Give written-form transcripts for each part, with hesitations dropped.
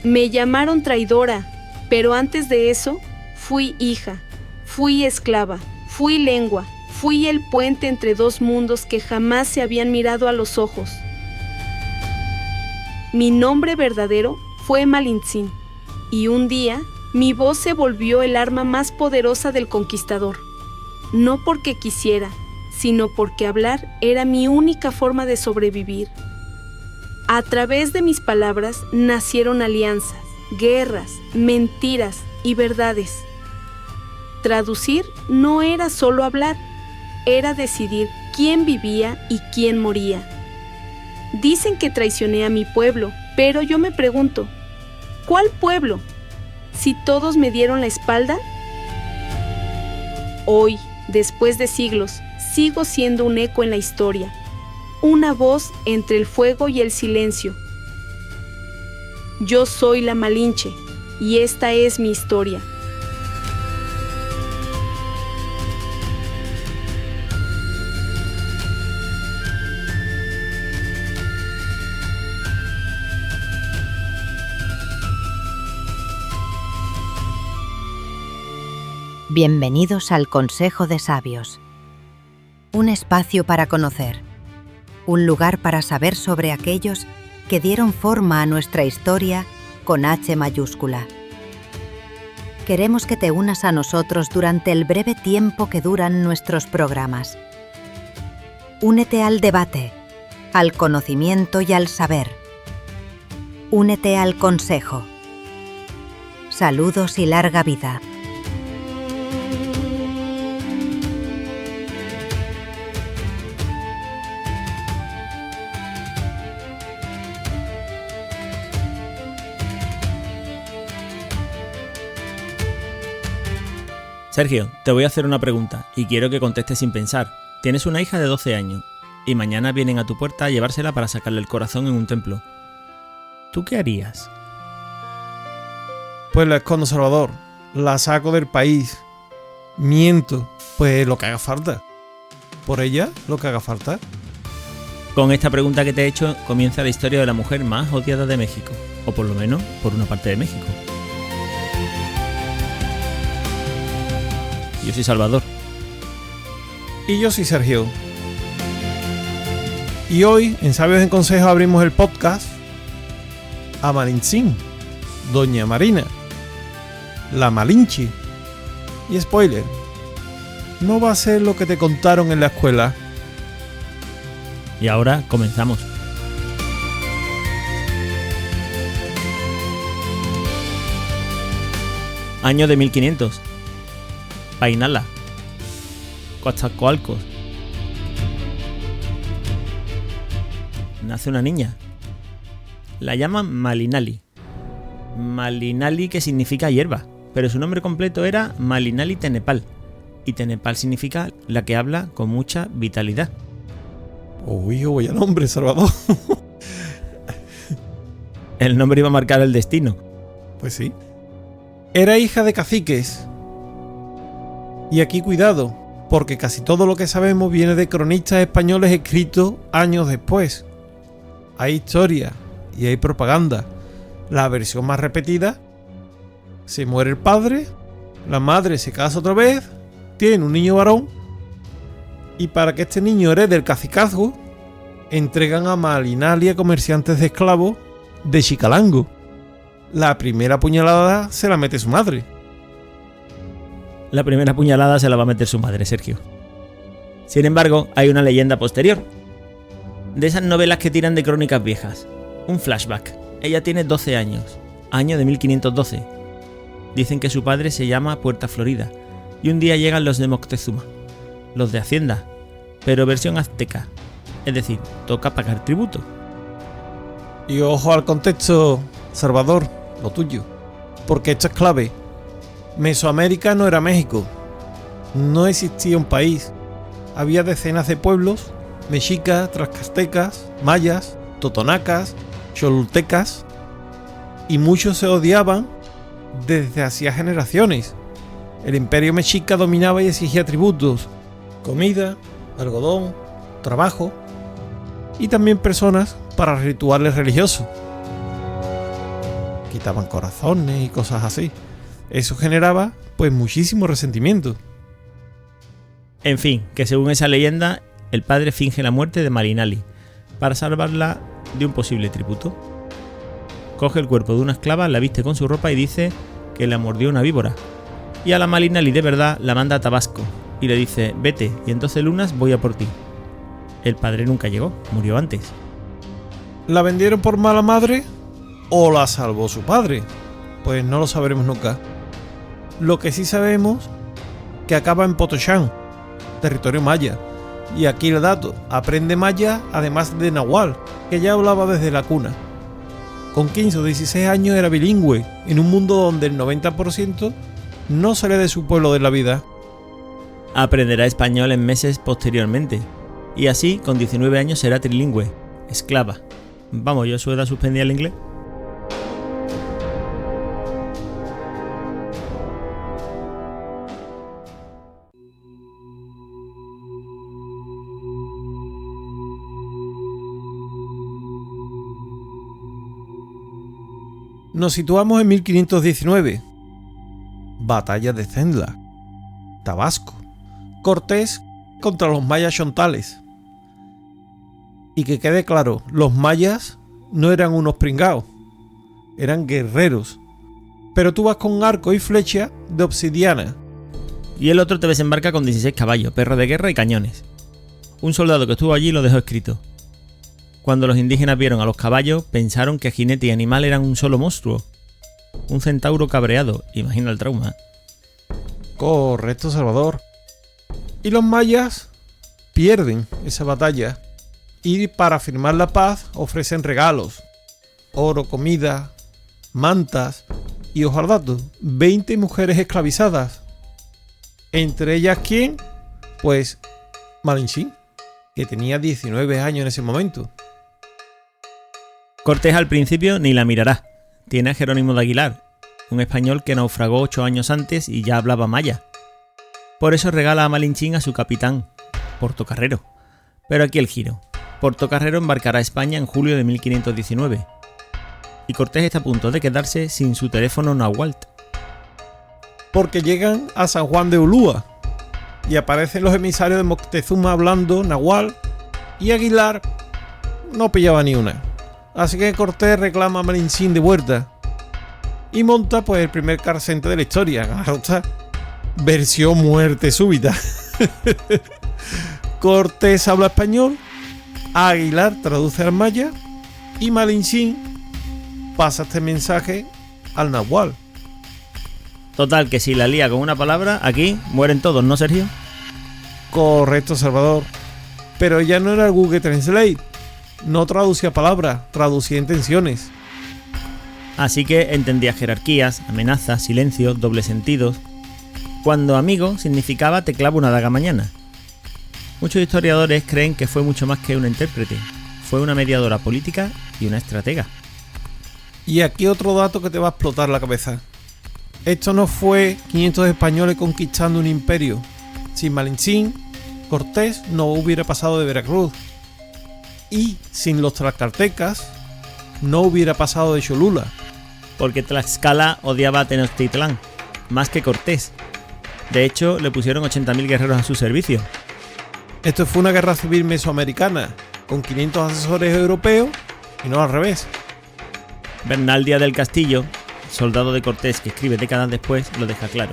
Me llamaron traidora, pero antes de eso, fui hija, fui esclava, fui lengua, fui el puente entre dos mundos que jamás se habían mirado a los ojos. Mi nombre verdadero fue Malintzin, y un día mi voz se volvió el arma más poderosa del conquistador. No porque quisiera, sino porque hablar era mi única forma de sobrevivir. A través de mis palabras nacieron alianzas, guerras, mentiras y verdades. Traducir no era solo hablar, era decidir quién vivía y quién moría. Dicen que traicioné a mi pueblo, pero yo me pregunto, ¿cuál pueblo? Si todos me dieron la espalda. Hoy, después de siglos, sigo siendo un eco en la historia, una voz entre el fuego y el silencio. Yo soy la Malinche, y esta es mi historia. Bienvenidos al Consejo de Sabios. Un espacio para conocer, un lugar para saber sobre aquellos que dieron forma a nuestra historia con H mayúscula. Queremos que te unas a nosotros durante el breve tiempo que duran nuestros programas. Únete al debate, al conocimiento y al saber. Únete al consejo. Saludos y larga vida. Sergio, te voy a hacer una pregunta y quiero que contestes sin pensar. Tienes una hija de 12 años y mañana vienen a tu puerta a llevársela para sacarle el corazón en un templo. ¿Tú qué harías? Pues la escondo, Salvador. La saco del país. Miento. Pues lo que haga falta. Por ella, lo que haga falta. Con esta pregunta que te he hecho comienza la historia de la mujer más odiada de México, o por lo menos por una parte de México. Yo soy Salvador. Y yo soy Sergio. Y hoy, en Sabios en Consejo, abrimos el podcast a Malintzin, Doña Marina, la Malinche. Y spoiler, no va a ser lo que te contaron en la escuela. Y ahora comenzamos. Año de 1500. Painala, Coatzacoalcos. Nace una niña. La llaman Malinali. Malinali, que significa hierba, pero su nombre completo era Malinali Tenepal. Y Tenepal significa la que habla con mucha vitalidad. Uy, vaya nombre, Salvador. El nombre iba a marcar el destino. Pues sí. Era hija de caciques. Y aquí cuidado, porque casi todo lo que sabemos viene de cronistas españoles escritos años después. Hay historia y hay propaganda. La versión más repetida: se muere el padre, la madre se casa otra vez, tiene un niño varón, y para que este niño herede el cacicazgo, entregan a Malinali a comerciantes de esclavos de Chicalango. La primera puñalada se la mete su madre. La primera puñalada se la va a meter su madre, Sergio. Sin embargo, hay una leyenda posterior. De esas novelas que tiran de crónicas viejas. Un flashback. Ella tiene 12 años. Año de 1512. Dicen que su padre se llama Puerta Florida. Y un día llegan los de Moctezuma. Los de Hacienda. Pero versión azteca. Es decir, toca pagar tributo. Y ojo al contexto, Salvador, lo tuyo. Porque esto es clave. Mesoamérica no era México. No existía un país. Había decenas de pueblos: mexicas, tlaxcaltecas, mayas, totonacas, cholultecas, y muchos se odiaban desde hacía generaciones. El imperio mexica dominaba y exigía tributos, comida, algodón, trabajo y también personas para rituales religiosos. quitaban corazones y cosas así. Eso generaba pues muchísimo resentimiento. En fin, que según esa leyenda, el padre finge la muerte de Malinali para salvarla de un posible tributo. Coge el cuerpo de una esclava, la viste con su ropa y dice que la mordió una víbora. Y a la Malinali de verdad la manda a Tabasco y le dice: vete, y en 12 lunas voy a por ti. El padre nunca llegó, murió antes. ¿La vendieron por mala madre o la salvó su padre? Pues no lo sabremos nunca. Lo que sí sabemos que acaba en Potochán, territorio maya. Y aquí el dato: aprende maya además de náhuatl, que ya hablaba desde la cuna. Con 15 o 16 años era bilingüe, en un mundo donde el 90% no sale de su pueblo de la vida. Aprenderá español en meses posteriormente, y así con 19 años será trilingüe, esclava. Vamos, yo a su edad suspendía el inglés. Nos situamos en 1519. Batalla de Cenla, Tabasco. Cortés contra los mayas chontales. Y que quede claro, los mayas no eran unos pringaos, eran guerreros. Pero tú vas con arco y flecha de obsidiana. Y el otro te desembarca con 16 caballos, perros de guerra y cañones. Un soldado que estuvo allí lo dejó escrito. Cuando los indígenas vieron a los caballos, pensaron que jinete y animal eran un solo monstruo. Un centauro cabreado, imagina el trauma. Correcto, Salvador. Y los mayas pierden esa batalla. Y para firmar la paz ofrecen regalos. Oro, comida, mantas y ojo al dato, 20 mujeres esclavizadas. Entre ellas, ¿quién? Pues Malinchín, que tenía 19 años en ese momento. Cortés al principio ni la mirará. Tiene a Jerónimo de Aguilar, un español que naufragó 8 años antes y ya hablaba maya. Por eso regala a Malinchín a su capitán, Portocarrero. Pero aquí el giro. Portocarrero embarcará a España en julio de 1519. Y Cortés está a punto de quedarse sin su teléfono náhuatl. Porque llegan a San Juan de Ulúa y aparecen los emisarios de Moctezuma hablando náhuatl y Aguilar no pillaba ni una. Así que Cortés reclama a Malinchín de vuelta y monta pues el primer carcente de la historia, versión muerte súbita. Cortés habla español, Aguilar traduce al maya y Malinchín pasa este mensaje al náhuatl. Total, que si la lía con una palabra, aquí mueren todos, ¿no, Sergio? Correcto, Salvador. Pero ya no era el Google Translate. No traducía palabras, traducía intenciones. Así que entendía jerarquías, amenazas, silencios, dobles sentidos. Cuando amigo significaba te clavo una daga mañana. Muchos historiadores creen que fue mucho más que una intérprete. Fue una mediadora política y una estratega. Y aquí otro dato que te va a explotar la cabeza. Esto no fue 500 españoles conquistando un imperio. Sin Malinchín, Cortés no hubiera pasado de Veracruz. Y sin los tlaxcaltecas, no hubiera pasado de Cholula. Porque Tlaxcala odiaba a Tenochtitlán, más que Cortés. De hecho, le pusieron 80.000 guerreros a su servicio. Esto fue una guerra civil mesoamericana, con 500 asesores europeos y no al revés. Bernal Díaz del Castillo, soldado de Cortés que escribe décadas después, lo deja claro.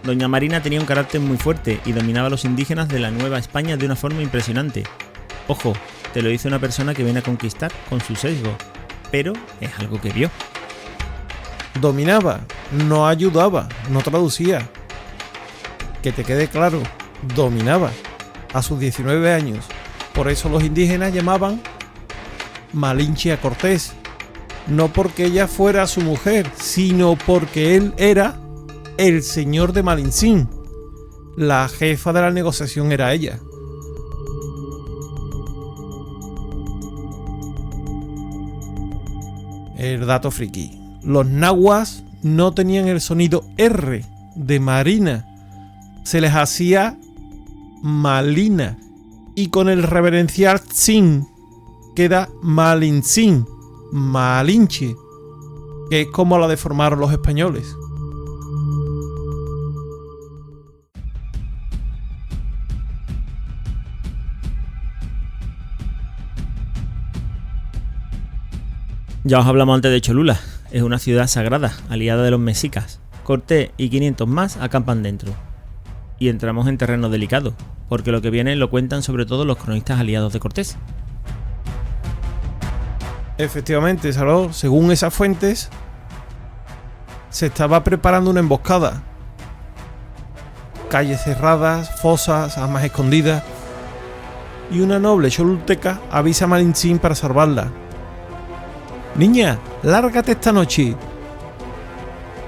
Doña Marina tenía un carácter muy fuerte y dominaba a los indígenas de la Nueva España de una forma impresionante. Ojo, te lo dice una persona que viene a conquistar con su sesgo, pero es algo que vio. Dominaba, no ayudaba, no traducía. Que te quede claro, dominaba a sus 19 años. Por eso los indígenas llamaban Malinche a Cortés. No porque ella fuera su mujer, sino porque él era el señor de Malinchín. La jefa de la negociación era ella. El dato friki. Los nahuas no tenían el sonido R de Marina. Se les hacía Malina. Y con el reverencial Tsin queda Malintzin, Malinche. que es como la deformaron los españoles. Ya os hablamos antes de Cholula, es una ciudad sagrada, aliada de los mexicas. Cortés y 500 más acampan dentro. Y entramos en terreno delicado, porque lo que viene lo cuentan sobre todo los cronistas aliados de Cortés. Efectivamente, Salvador, según esas fuentes, se estaba preparando una emboscada. Calles cerradas, fosas, armas escondidas. Y una noble cholulteca avisa a Malintzin para salvarla. Niña, lárgate esta noche.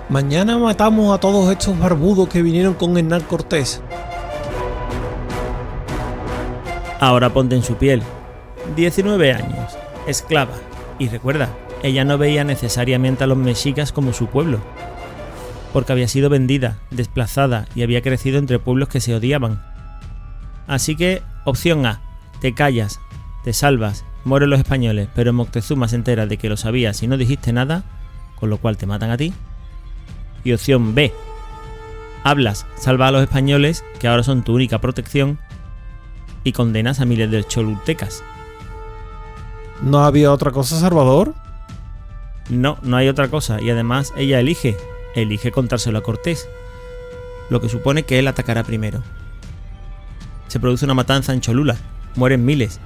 Mañana matamos a todos estos barbudos que vinieron con Hernán Cortés. Ahora ponte en su piel. 19 años, esclava. Y recuerda, ella no veía necesariamente a los mexicas como su pueblo, porque había sido vendida, desplazada y había crecido entre pueblos que se odiaban. Así que, opción A, te callas, te salvas, mueren los españoles, pero Moctezuma se entera de que lo sabías y no dijiste nada, con lo cual te matan a ti. Y opción B, hablas, salvas a los españoles, que ahora son tu única protección, y condenas a miles de cholultecas. ¿No había otra cosa, Salvador? No, no hay otra cosa, y además ella elige contárselo a Cortés, lo que supone que él atacará primero. Se produce una matanza en Cholula, mueren miles.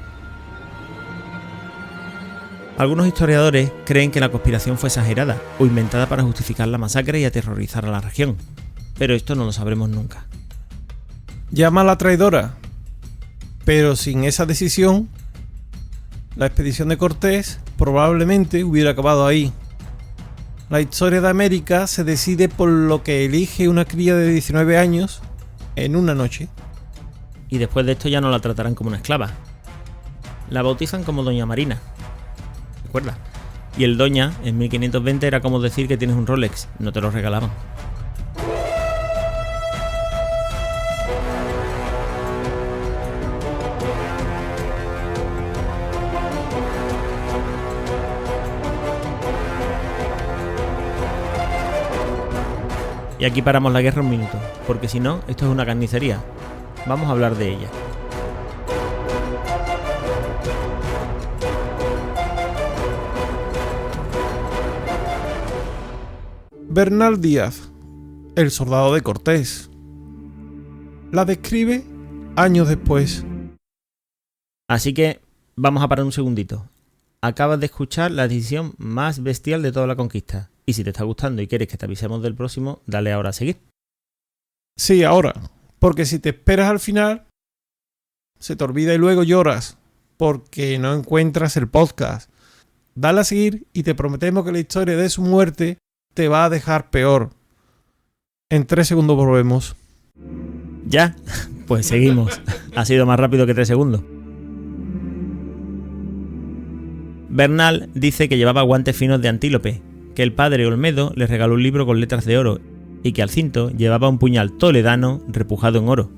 Algunos historiadores creen que la conspiración fue exagerada o inventada para justificar la masacre y aterrorizar a la región, pero esto no lo sabremos nunca. Llama a la traidora, pero sin esa decisión, la expedición de Cortés probablemente hubiera acabado ahí. La historia de América se decide por lo que elige una cría de 19 años en una noche. Y después de esto ya no la tratarán como una esclava. La bautizan como Doña Marina. ¿Recuerda? Y el Doña en 1520 era como decir que tienes un Rolex, no te lo regalaban. Y aquí paramos la guerra un minuto, porque si no, esto es una carnicería. Vamos a hablar de ella. Bernal Díaz, el soldado de Cortés. La describe años después. Así que vamos a parar un segundito. Acabas de escuchar la decisión más bestial de toda la conquista. Y si te está gustando y quieres que te avisemos del próximo, dale ahora a seguir. Sí, ahora. Porque si te esperas al final, se te olvida y luego lloras porque no encuentras el podcast. Dale a seguir y te prometemos que la historia de su muerte te va a dejar peor. En 3 segundos volvemos. ¿Ya? Pues seguimos. Ha sido más rápido que 3 segundos. Bernal dice que llevaba guantes finos de antílope, que el padre Olmedo le regaló un libro con letras de oro y que al cinto llevaba un puñal toledano repujado en oro.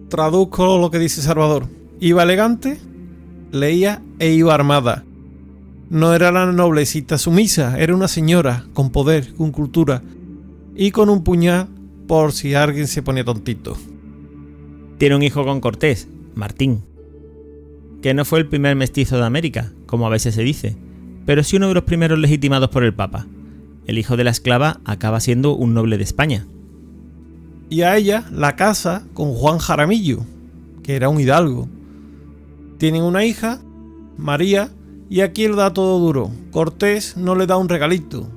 Traduzco lo que dice Salvador. Iba elegante, leía e iba armada. No era la noblecita sumisa, era una señora con poder, con cultura y con un puñal por si alguien se ponía tontito. Tiene un hijo con Cortés, Martín, que no fue el primer mestizo de América, como a veces se dice, pero sí uno de los primeros legitimados por el Papa. El hijo de la esclava acaba siendo un noble de España. Y a ella la casa con Juan Jaramillo, que era un hidalgo. Tienen una hija, María, y aquí el dato duro. Cortés no le da un regalito,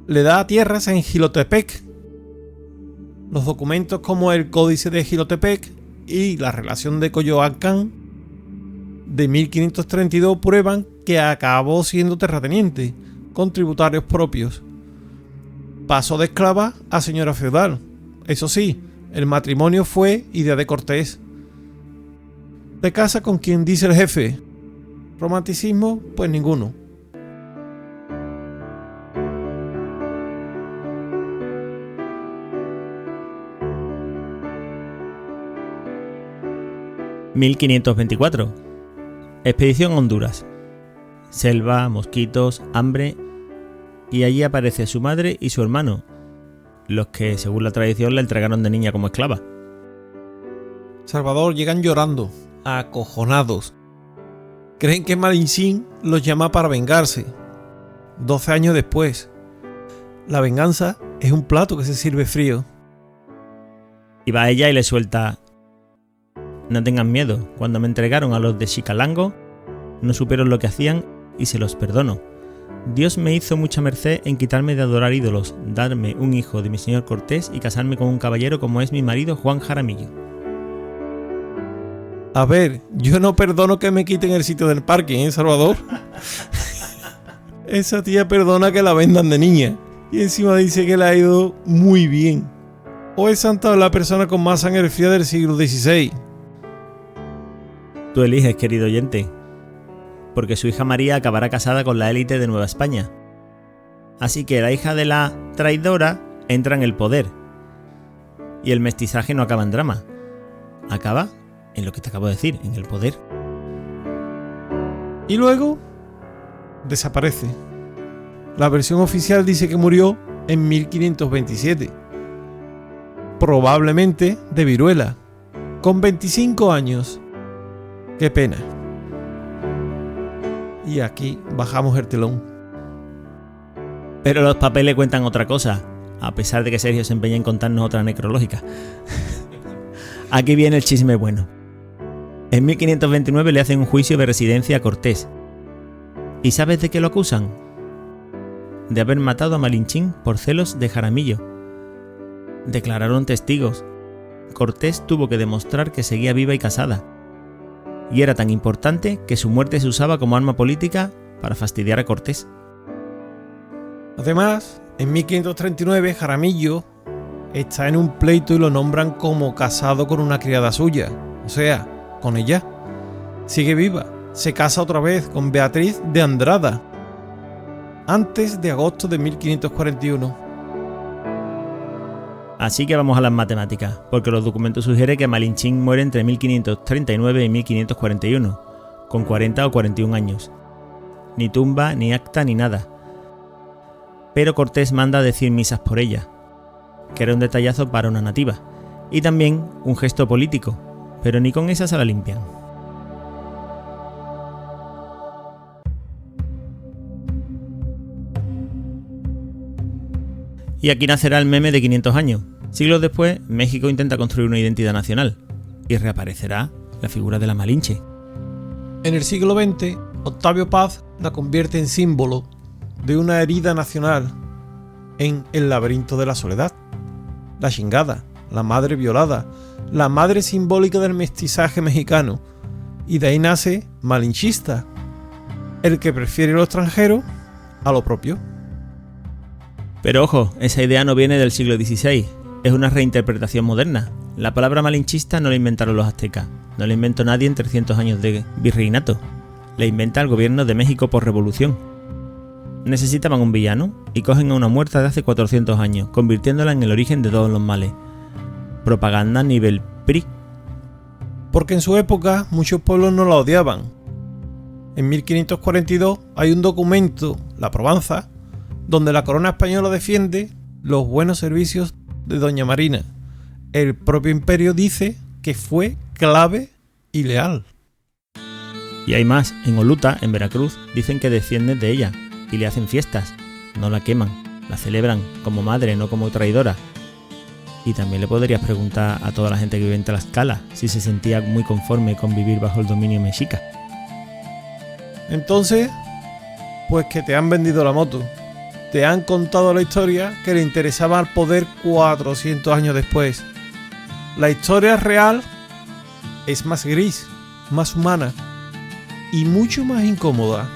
le da tierras en Jilotepec. Los documentos como el Códice de Jilotepec y la relación de Coyoacán de 1532 prueban que acabó siendo terrateniente, con tributarios propios. Pasó de esclava a señora feudal. Eso sí, el matrimonio fue idea de Cortés. Se casa con quien dice el jefe. Romanticismo, pues ninguno. ...1524... Expedición Honduras. Selva, mosquitos, hambre y allí aparece su madre y su hermano, los que, según la tradición, la entregaron de niña como esclava. Salvador llegan llorando, acojonados. Creen que Malinchín los llama para vengarse. 12 años después. La venganza es un plato que se sirve frío. Y va ella y le suelta: no tengan miedo, cuando me entregaron a los de Xicalango, no supieron lo que hacían y se los perdono. Dios me hizo mucha merced en quitarme de adorar ídolos, darme un hijo de mi señor Cortés y casarme con un caballero como es mi marido Juan Jaramillo. A ver, yo no perdono que me quiten el sitio del parking, ¿eh, Salvador? Esa tía perdona que la vendan de niña y encima dice que le ha ido muy bien. O es santa la persona con más sangre fría del siglo XVI. Tú eliges, querido oyente, porque su hija María acabará casada con la élite de Nueva España. Así que la hija de la traidora entra en el poder. Y el mestizaje no acaba en drama. Acaba en lo que te acabo de decir, en el poder. Y luego desaparece. La versión oficial dice que murió en 1527. Probablemente de viruela, con 25 años. Qué pena. Y aquí bajamos el telón. Pero los papeles cuentan otra cosa, a pesar de que Sergio se empeña en contarnos otra necrológica. Aquí viene el chisme bueno. En 1529 le hacen un juicio de residencia a Cortés. ¿Y sabes de qué lo acusan? De haber matado a Malinchín por celos de Jaramillo. Declararon testigos. Cortés tuvo que demostrar que seguía viva y casada. Y era tan importante que su muerte se usaba como arma política para fastidiar a Cortés. Además, en 1539 Jaramillo está en un pleito y lo nombran como casado con una criada suya, o sea, con ella. Sigue viva, se casa otra vez con Beatriz de Andrada, antes de agosto de 1541. Así que vamos a las matemáticas, porque los documentos sugieren que Malinchín muere entre 1539 y 1541, con 40 o 41 años. Ni tumba, ni acta, ni nada. Pero Cortés manda a decir misas por ella, que era un detallazo para una nativa, y también un gesto político, pero ni con esa se la limpian. Y aquí nacerá el meme de 500 años. Siglos después, México intenta construir una identidad nacional, y reaparecerá la figura de la Malinche. En el siglo XX, Octavio Paz la convierte en símbolo de una herida nacional en el laberinto de la soledad. La chingada, la madre violada, la madre simbólica del mestizaje mexicano. Y de ahí nace malinchista, el que prefiere lo extranjero a lo propio. Pero ojo, esa idea no viene del siglo XVI, es una reinterpretación moderna. La palabra malinchista no la inventaron los aztecas, no la inventó nadie en 300 años de virreinato, la inventa el gobierno de México por revolución. Necesitaban un villano y cogen a una muerta de hace 400 años, convirtiéndola en el origen de todos los males. Propaganda a nivel PRI. Porque en su época muchos pueblos no la odiaban. En 1542 hay un documento, la Provenza, donde la corona española defiende los buenos servicios de Doña Marina. El propio imperio dice que fue clave y leal. Y hay más, en Oluta, en Veracruz, dicen que descienden de ella y le hacen fiestas, no la queman, la celebran como madre, no como traidora. Y también le podrías preguntar a toda la gente que vive en Tlaxcala si se sentía muy conforme con vivir bajo el dominio mexica. Entonces, pues que te han vendido la moto. Te han contado la historia que le interesaba al poder 400 años después. La historia real es más gris, más humana y mucho más incómoda.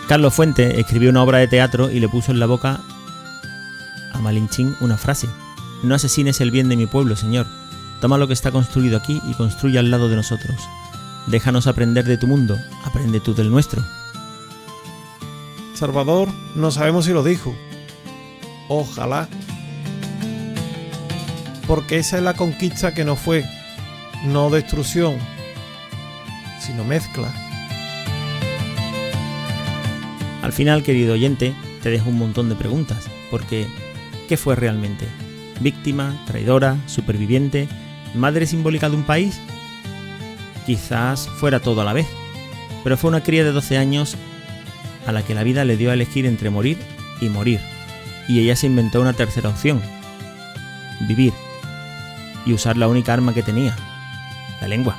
Carlos Fuentes escribió una obra de teatro y le puso en la boca a Malinchín una frase: no asesines el bien de mi pueblo, señor. Toma lo que está construido aquí y construye al lado de nosotros. Déjanos aprender de tu mundo, aprende tú del nuestro. Salvador, no sabemos si lo dijo. Ojalá. Porque esa es la conquista que no fue, no destrucción, sino mezcla. Al final, querido oyente, te dejo un montón de preguntas, porque ¿qué fue realmente? ¿Víctima, traidora, superviviente, madre simbólica de un país? Quizás fuera todo a la vez, pero fue una cría de 12 años a la que la vida le dio a elegir entre morir y morir, y ella se inventó una tercera opción: vivir, y usar la única arma que tenía, la lengua.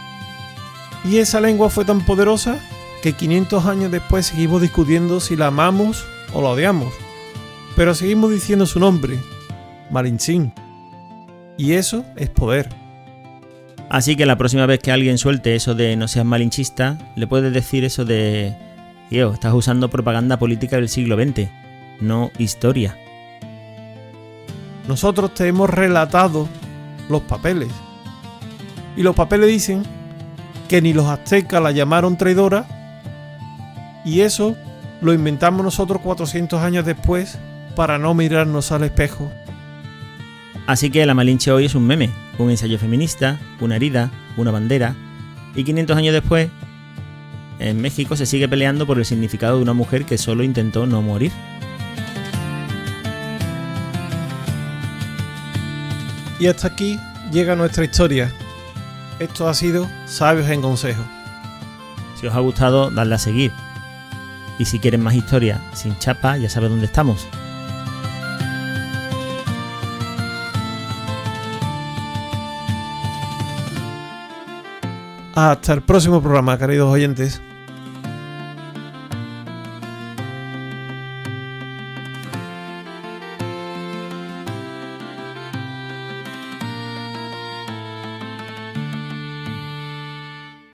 Y esa lengua fue tan poderosa que 500 años después seguimos discutiendo si la amamos o la odiamos, pero seguimos diciendo su nombre, Malintzin. Y eso es poder. Así que la próxima vez que alguien suelte eso de no seas malinchista, le puedes decir eso de: tío, estás usando propaganda política del siglo XX, no historia. Nosotros te hemos relatado los papeles. Y los papeles dicen que ni los aztecas la llamaron traidora, y eso lo inventamos nosotros 400 años después para no mirarnos al espejo. Así que la Malinche hoy es un meme, un ensayo feminista, una herida, una bandera, y 500 años después, en México se sigue peleando por el significado de una mujer que solo intentó no morir. Y hasta aquí llega nuestra historia. Esto ha sido Sabios en Consejo. Si os ha gustado, dadle a seguir. Y si quieren más historias sin chapa, ya sabes dónde estamos. Hasta el próximo programa, queridos oyentes.